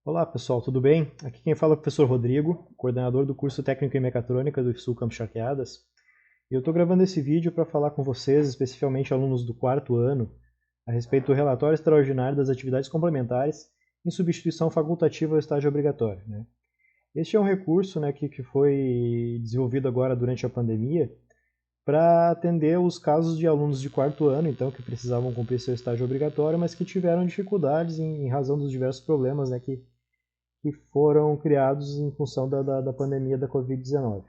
Olá pessoal, tudo bem? Aqui quem fala é o professor Rodrigo, coordenador do curso Técnico em Mecatrônica do IFSU Campus Charqueadas. E eu estou gravando esse vídeo para falar com vocês, especificamente alunos do quarto ano, a respeito do relatório extraordinário das atividades complementares em substituição facultativa ao estágio obrigatório. Este é um recurso que foi desenvolvido agora durante a pandemia para atender os casos de alunos de quarto ano, então, que precisavam cumprir seu estágio obrigatório, mas que tiveram dificuldades em razão dos diversos problemas que foram criados em função da pandemia da Covid-19.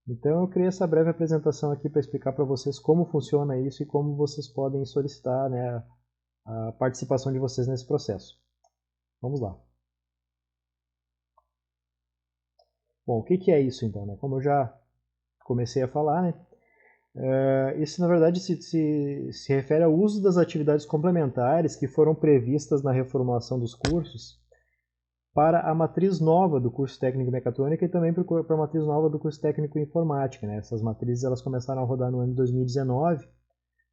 Então eu criei essa breve apresentação aqui para explicar para vocês como funciona isso e como vocês podem solicitar a participação de vocês nesse processo. Vamos lá. Bom, o que é isso então? Como eu já comecei a falar, isso na verdade se refere ao uso das atividades complementares que foram previstas na reformulação dos cursos para a matriz nova do curso técnico em mecatrônica e também para a matriz nova do curso técnico em informática. Essas matrizes elas começaram a rodar no ano de 2019,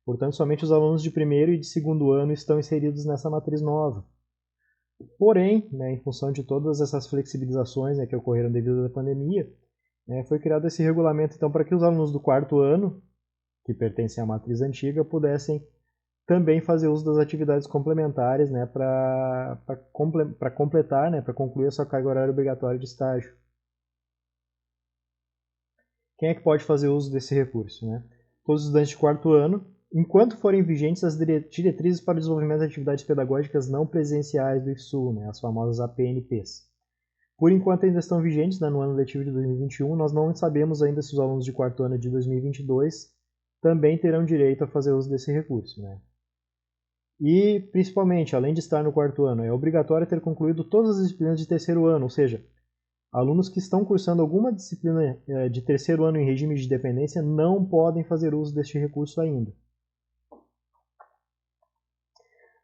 portanto somente os alunos de primeiro e de segundo ano estão inseridos nessa matriz nova. Porém, em função de todas essas flexibilizações que ocorreram devido à pandemia, foi criado esse regulamento então para que os alunos do quarto ano, que pertencem à matriz antiga, pudessem também fazer uso das atividades complementares para completar, para concluir a sua carga horária obrigatória de estágio. Quem é que pode fazer uso desse recurso? Todos os estudantes de quarto ano, enquanto forem vigentes as diretrizes para o desenvolvimento de atividades pedagógicas não presenciais do IFSU, as famosas APNPs. Por enquanto ainda estão vigentes no ano letivo de 2021, nós não sabemos ainda se os alunos de quarto ano de 2022 também terão direito a fazer uso desse recurso. E, principalmente, além de estar no quarto ano, é obrigatório ter concluído todas as disciplinas de terceiro ano, ou seja, alunos que estão cursando alguma disciplina de terceiro ano em regime de dependência não podem fazer uso deste recurso ainda.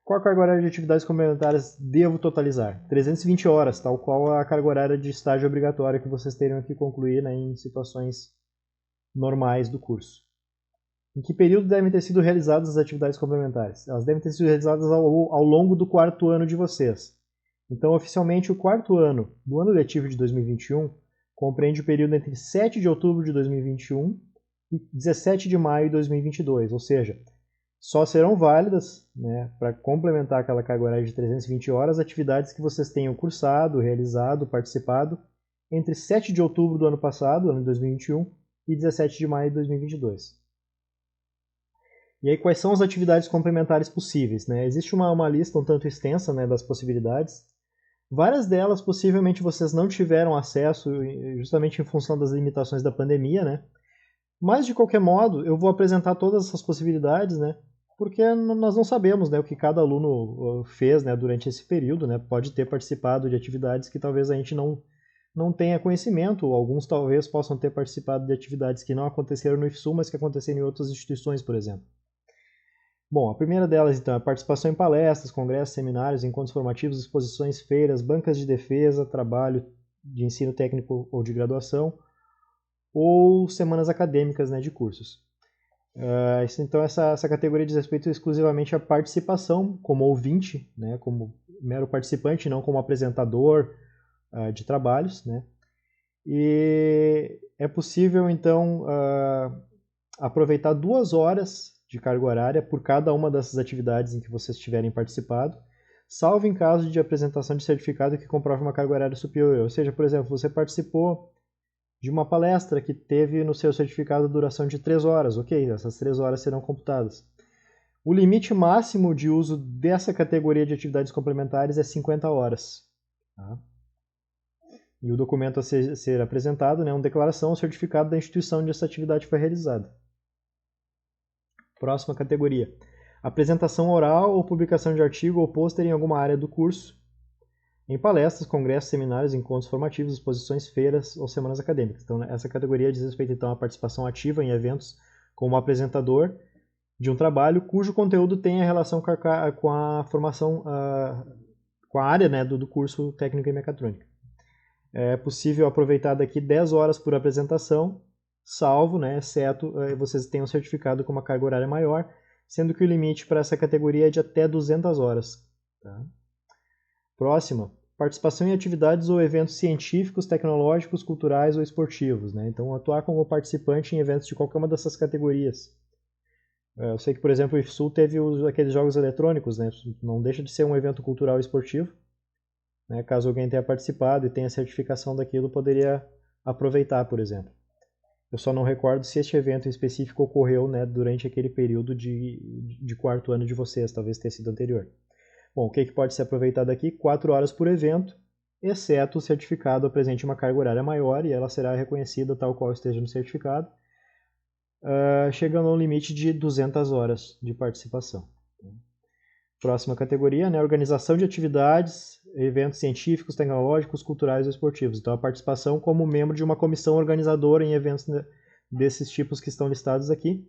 Qual a carga horária de atividades complementares devo totalizar? 320 horas, tal qual a carga horária de estágio obrigatório que vocês teriam que concluir em situações normais do curso. Em que período devem ter sido realizadas as atividades complementares? Elas devem ter sido realizadas ao longo do quarto ano de vocês. Então, oficialmente, o quarto ano do ano letivo de 2021 compreende o período entre 7 de outubro de 2021 e 17 de maio de 2022, ou seja, só serão válidas para complementar aquela carga horária de 320 horas atividades que vocês tenham cursado, realizado, participado entre 7 de outubro do ano passado, ano de 2021, e 17 de maio de 2022. E aí, quais são as atividades complementares possíveis? Existe uma lista um tanto extensa das possibilidades. Várias delas, possivelmente, vocês não tiveram acesso, justamente em função das limitações da pandemia, Mas, de qualquer modo, eu vou apresentar todas essas possibilidades, porque nós não sabemos o que cada aluno fez durante esse período, Pode ter participado de atividades que talvez a gente não tenha conhecimento, ou alguns talvez possam ter participado de atividades que não aconteceram no IFSU, mas que aconteceram em outras instituições, por exemplo. Bom, a primeira delas, então, é a participação em palestras, congressos, seminários, encontros formativos, exposições, feiras, bancas de defesa, trabalho de ensino técnico ou de graduação, ou semanas acadêmicas de cursos. Então, essa categoria diz respeito exclusivamente à participação como ouvinte, como mero participante, não como apresentador de trabalhos. E é possível, então, aproveitar 2 horas de carga horária por cada uma dessas atividades em que vocês tiverem participado, salvo em caso de apresentação de certificado que comprove uma carga horária superior. Ou seja, por exemplo, você participou de uma palestra que teve no seu certificado duração de 3 horas. Ok, essas 3 horas serão computadas. O limite máximo de uso dessa categoria de atividades complementares é 50 horas. E o documento a ser apresentado é uma declaração ou certificado da instituição onde essa atividade foi realizada. Próxima categoria. Apresentação oral ou publicação de artigo ou pôster em alguma área do curso, em palestras, congressos, seminários, encontros formativos, exposições, feiras ou semanas acadêmicas. Então, essa categoria diz respeito então à participação ativa em eventos como apresentador de um trabalho cujo conteúdo tenha relação com a formação, com a área do curso técnico em mecatrônica. É possível aproveitar daqui 10 horas por apresentação, salvo, exceto vocês tenham certificado com uma carga horária maior, sendo que o limite para essa categoria é de até 200 horas. Próxima, participação em atividades ou eventos científicos, tecnológicos, culturais ou esportivos, né? Então, atuar como participante em eventos de qualquer uma dessas categorias. Eu sei que, por exemplo, o IFSU teve aqueles jogos eletrônicos, né? Não deixa de ser um evento cultural e esportivo, né? Caso alguém tenha participado e tenha certificação daquilo, poderia aproveitar, por exemplo. Eu só não recordo se este evento em específico ocorreu, né, durante aquele período de quarto ano de vocês, talvez tenha sido anterior. Bom, o que pode ser aproveitado aqui? 4 horas por evento, exceto o certificado apresente uma carga horária maior e ela será reconhecida tal qual esteja no certificado, chegando ao limite de 200 horas de participação. Próxima categoria, né, organização de atividades, eventos científicos, tecnológicos, culturais ou esportivos. Então, a participação como membro de uma comissão organizadora em eventos desses tipos que estão listados aqui,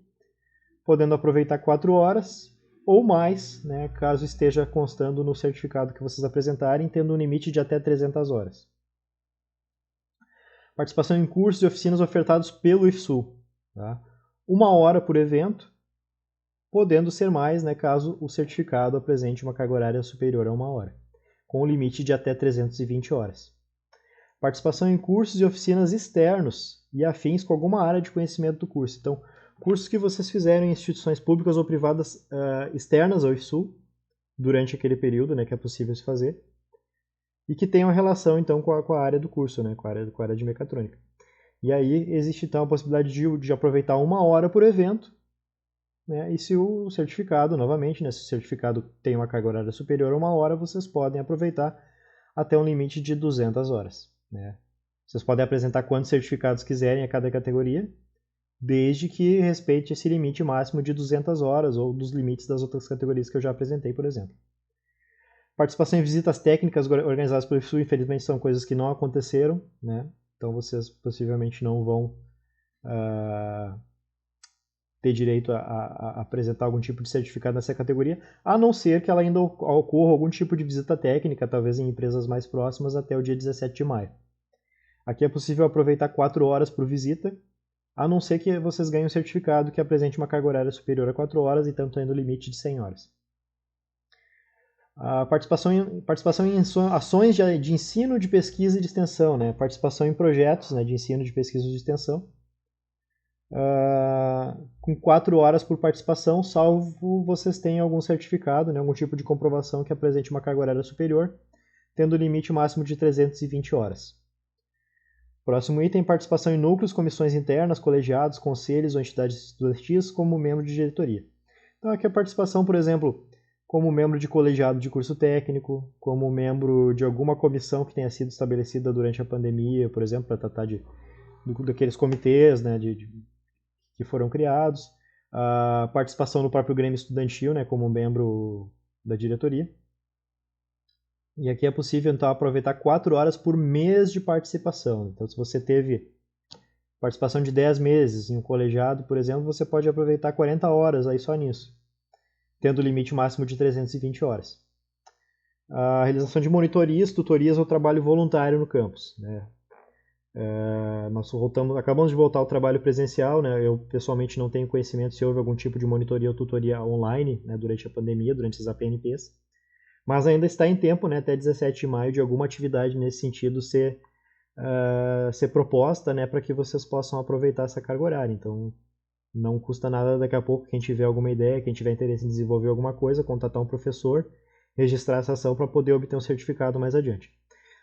podendo aproveitar 4 horas ou mais, né, caso esteja constando no certificado que vocês apresentarem, tendo um limite de até 300 horas. Participação em cursos e oficinas ofertados pelo IFSU. Tá? 1 hora por evento, podendo ser mais, né, caso o certificado apresente uma carga horária superior a 1 hora, com um limite de até 320 horas. Participação em cursos e oficinas externos e afins com alguma área de conhecimento do curso. Então, cursos que vocês fizeram em instituições públicas ou privadas externas ao IFSU, durante aquele período, né, que é possível se fazer, e que tenham relação, então, com a área do curso, né, com a área de mecatrônica. E aí existe, então, a possibilidade de aproveitar 1 hora por evento, né, e se o certificado, novamente, né, se o certificado tem uma carga horária superior a 1 hora, vocês podem aproveitar até um limite de 200 horas. Né? Vocês podem apresentar quantos certificados quiserem a cada categoria, desde que respeite esse limite máximo de 200 horas ou dos limites das outras categorias que eu já apresentei, por exemplo. Participação em visitas técnicas organizadas pelo IFSU, infelizmente, são coisas que não aconteceram, né? Então vocês possivelmente não vão ter direito a apresentar algum tipo de certificado nessa categoria, a não ser que ela ainda ocorra algum tipo de visita técnica, talvez em empresas mais próximas, até o dia 17 de maio. Aqui é possível aproveitar 4 horas por visita, a não ser que vocês ganhem um certificado que apresente uma carga horária superior a 4 horas e tanto ainda o limite de 100 horas. A participação em ações de ensino, de pesquisa e de extensão, né? Participação em projetos, né, de ensino, de pesquisa e de extensão, com 4 horas por participação, salvo vocês tenham algum certificado, né, algum tipo de comprovação que apresente uma carga horária superior, tendo o limite máximo de 320 horas. Próximo item, participação em núcleos, comissões internas, colegiados, conselhos ou entidades estudantis como membro de diretoria. Então aqui a participação, por exemplo, como membro de colegiado de curso técnico, como membro de alguma comissão que tenha sido estabelecida durante a pandemia, por exemplo, para tratar daqueles comitês, né, que foram criados, a participação no próprio Grêmio Estudantil, né, como membro da diretoria. E aqui é possível, então, aproveitar 4 horas por mês de participação. Então, se você teve participação de 10 meses em um colegiado, por exemplo, você pode aproveitar 40 horas aí só nisso, tendo o limite máximo de 320 horas. A realização de monitorias, tutorias ou trabalho voluntário no campus, né? Nós acabamos de voltar ao trabalho presencial, né? Eu pessoalmente não tenho conhecimento se houve algum tipo de monitoria ou tutoria online, né, durante a pandemia, durante as APNPs, mas ainda está em tempo, né, até 17 de maio, de alguma atividade nesse sentido ser proposta, né, para que vocês possam aproveitar essa carga horária. Então, não custa nada daqui a pouco, quem tiver alguma ideia, quem tiver interesse em desenvolver alguma coisa, contatar um professor, registrar essa ação para poder obter um certificado mais adiante.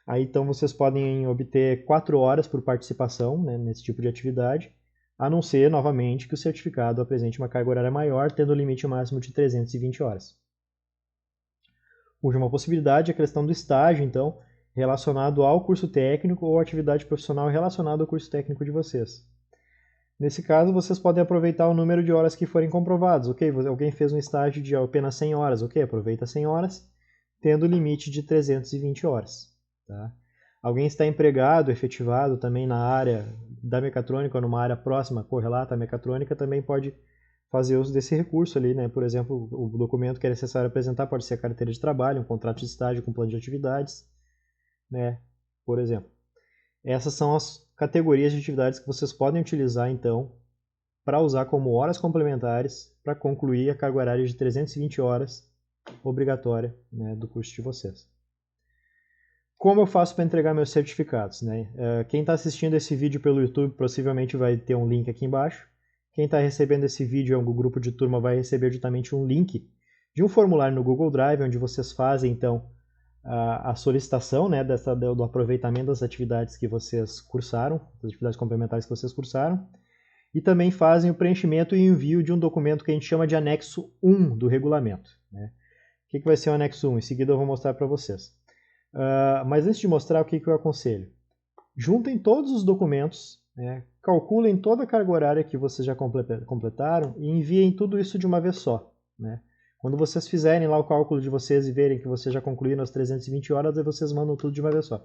Aí então vocês podem obter 4 horas por participação, né, nesse tipo de atividade, a não ser, novamente, que o certificado apresente uma carga horária maior, tendo o limite máximo de 320 horas. Última possibilidade é a questão do estágio, então, relacionado ao curso técnico ou atividade profissional relacionada ao curso técnico de vocês. Nesse caso, vocês podem aproveitar o número de horas que forem comprovados. Ok, alguém fez um estágio de apenas 100 horas, ok, aproveita 100 horas, tendo o limite de 320 horas. Tá? Alguém está empregado, efetivado também na área da mecatrônica ou numa área próxima, correlata à mecatrônica, também pode fazer uso desse recurso ali, né? Por exemplo, o documento que é necessário apresentar pode ser a carteira de trabalho, um contrato de estágio com plano de atividades, né? Por exemplo. Essas são as categorias de atividades que vocês podem utilizar, então, para usar como horas complementares para concluir a carga horária de 320 horas obrigatória, né, do curso de vocês. como eu faço para entregar meus certificados, né? Quem está assistindo esse vídeo pelo YouTube possivelmente vai ter um link aqui embaixo. Quem está recebendo esse vídeo, o grupo de turma, vai receber justamente um link de um formulário no Google Drive, onde vocês fazem, então, a solicitação, né, do aproveitamento das atividades que vocês cursaram, das atividades complementares que vocês cursaram, e também fazem o preenchimento e envio de um documento que a gente chama de anexo 1 do regulamento, né? O que vai ser o anexo 1? Em seguida eu vou mostrar para vocês. Mas antes de mostrar, o que eu aconselho? Juntem todos os documentos, né, calculem toda a carga horária que vocês já completaram e enviem tudo isso de uma vez só, né? Quando vocês fizerem lá o cálculo de vocês e verem que vocês já concluíram as 320 horas, aí vocês mandam tudo de uma vez só,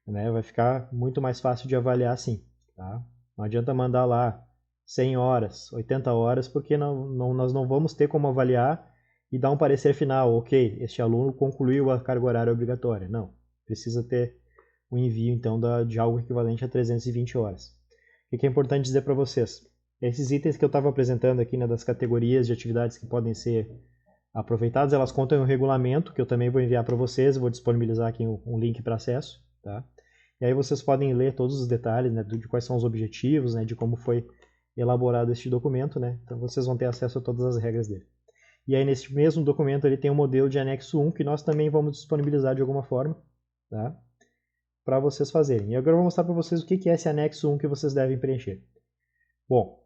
né? Vai ficar muito mais fácil de avaliar assim, tá? Não adianta mandar lá 100 horas, 80 horas, porque nós não vamos ter como avaliar e dar um parecer final, ok, este aluno concluiu a carga horária obrigatória. Não, precisa ter o envio então de algo equivalente a 320 horas. O que é importante dizer para vocês? Esses itens que eu estava apresentando aqui, né, das categorias de atividades que podem ser aproveitadas, elas contam em um regulamento que eu também vou enviar para vocês, vou disponibilizar aqui um link para acesso, tá? E aí vocês podem ler todos os detalhes, né, de quais são os objetivos, né, de como foi elaborado este documento, né? Então vocês vão ter acesso a todas as regras dele. E aí nesse mesmo documento ele tem um modelo de anexo 1 que nós também vamos disponibilizar de alguma forma, tá? Para vocês fazerem. E agora eu vou mostrar para vocês o que é esse anexo 1 que vocês devem preencher. Bom,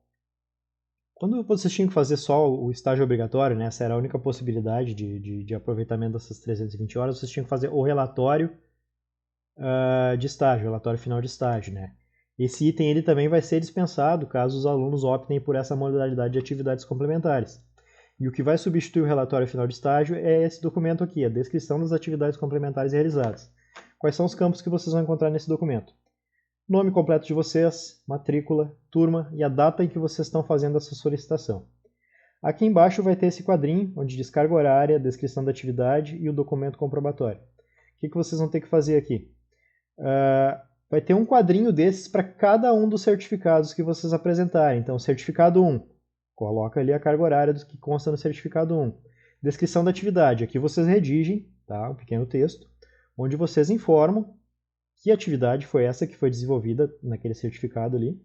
quando vocês tinham que fazer só o estágio obrigatório, né, essa era a única possibilidade de aproveitamento dessas 320 horas, vocês tinham que fazer o relatório de estágio, relatório final de estágio, né? Esse item ele também vai ser dispensado caso os alunos optem por essa modalidade de atividades complementares. E o que vai substituir o relatório final de estágio é esse documento aqui, a descrição das atividades complementares realizadas. Quais são os campos que vocês vão encontrar nesse documento? Nome completo de vocês, matrícula, turma e a data em que vocês estão fazendo essa solicitação. Aqui embaixo vai ter esse quadrinho, onde diz carga horária, descrição da atividade e o documento comprobatório. O que vocês vão ter que fazer aqui? Vai ter um quadrinho desses para cada um dos certificados que vocês apresentarem. Então, certificado 1, coloca ali a carga horária que consta no certificado 1. Descrição da atividade, aqui vocês redigem, tá, um pequeno texto, onde vocês informam que atividade foi essa que foi desenvolvida naquele certificado ali.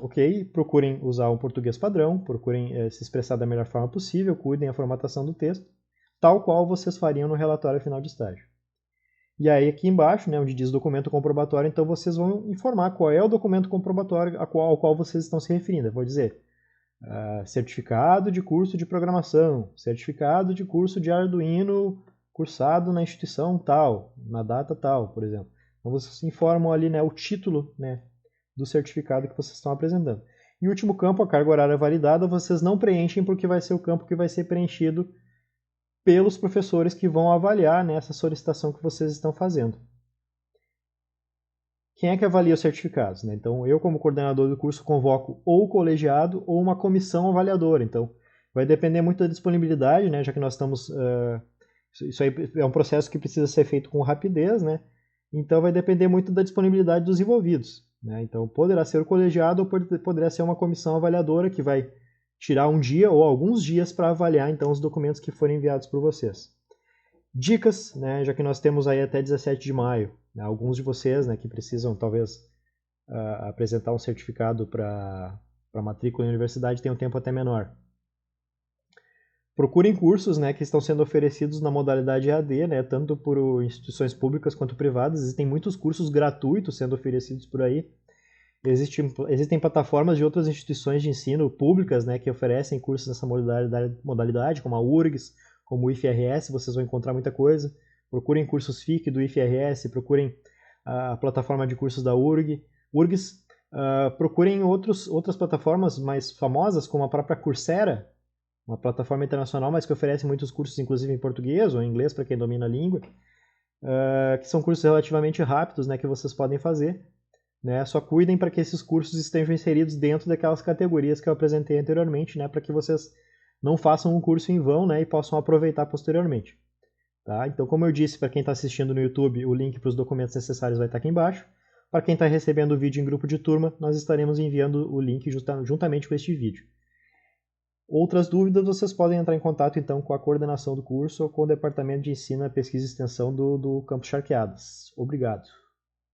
Ok, procurem usar um português padrão, procurem se expressar da melhor forma possível, cuidem da formatação do texto, tal qual vocês fariam no relatório final de estágio. E aí aqui embaixo, né, onde diz documento comprobatório, então vocês vão informar qual é o documento comprobatório ao qual vocês estão se referindo. Eu vou dizer certificado de curso de programação, certificado de curso de Arduino cursado na instituição tal, na data tal, por exemplo. Então vocês informam ali, né, o título, né, do certificado que vocês estão apresentando. E o último campo, a carga horária validada, vocês não preenchem porque vai ser o campo que vai ser preenchido pelos professores que vão avaliar, né, essa solicitação que vocês estão fazendo. Quem é que avalia os certificados, né? Então, eu como coordenador do curso convoco ou o colegiado ou uma comissão avaliadora. Então, vai depender muito da disponibilidade, né, já que nós estamos... isso aí é um processo que precisa ser feito com rapidez, né? Então, vai depender muito da disponibilidade dos envolvidos, né? Então, poderá ser o colegiado ou poderá ser uma comissão avaliadora que vai tirar um dia ou alguns dias para avaliar então os documentos que forem enviados por vocês. Dicas, né, já que nós temos aí até 17 de maio, né, alguns de vocês, né, que precisam talvez apresentar um certificado para matrícula em universidade têm um tempo até menor. Procurem cursos, né, que estão sendo oferecidos na modalidade EAD, né, tanto por instituições públicas quanto privadas. Existem muitos cursos gratuitos sendo oferecidos por aí. Existem plataformas de outras instituições de ensino públicas, né, que oferecem cursos nessa modalidade, como a URGS, como o IFRS, vocês vão encontrar muita coisa. Procurem cursos FIC do IFRS, procurem a plataforma de cursos da URGS, procurem outras plataformas mais famosas, como a própria Coursera, uma plataforma internacional, mas que oferece muitos cursos, inclusive em português ou em inglês, para quem domina a língua, que são cursos relativamente rápidos, né, que vocês podem fazer. Né? Só cuidem para que esses cursos estejam inseridos dentro daquelas categorias que eu apresentei anteriormente, né? Para que vocês não façam um curso em vão, né? E possam aproveitar posteriormente. Tá? Então, como eu disse, para quem está assistindo no YouTube, o link para os documentos necessários vai estar aqui embaixo. Para quem está recebendo o vídeo em grupo de turma, nós estaremos enviando o link juntamente com este vídeo. Outras dúvidas, vocês podem entrar em contato então com a coordenação do curso ou com o Departamento de Ensino, Pesquisa e Extensão do Campus Charqueadas. Obrigado.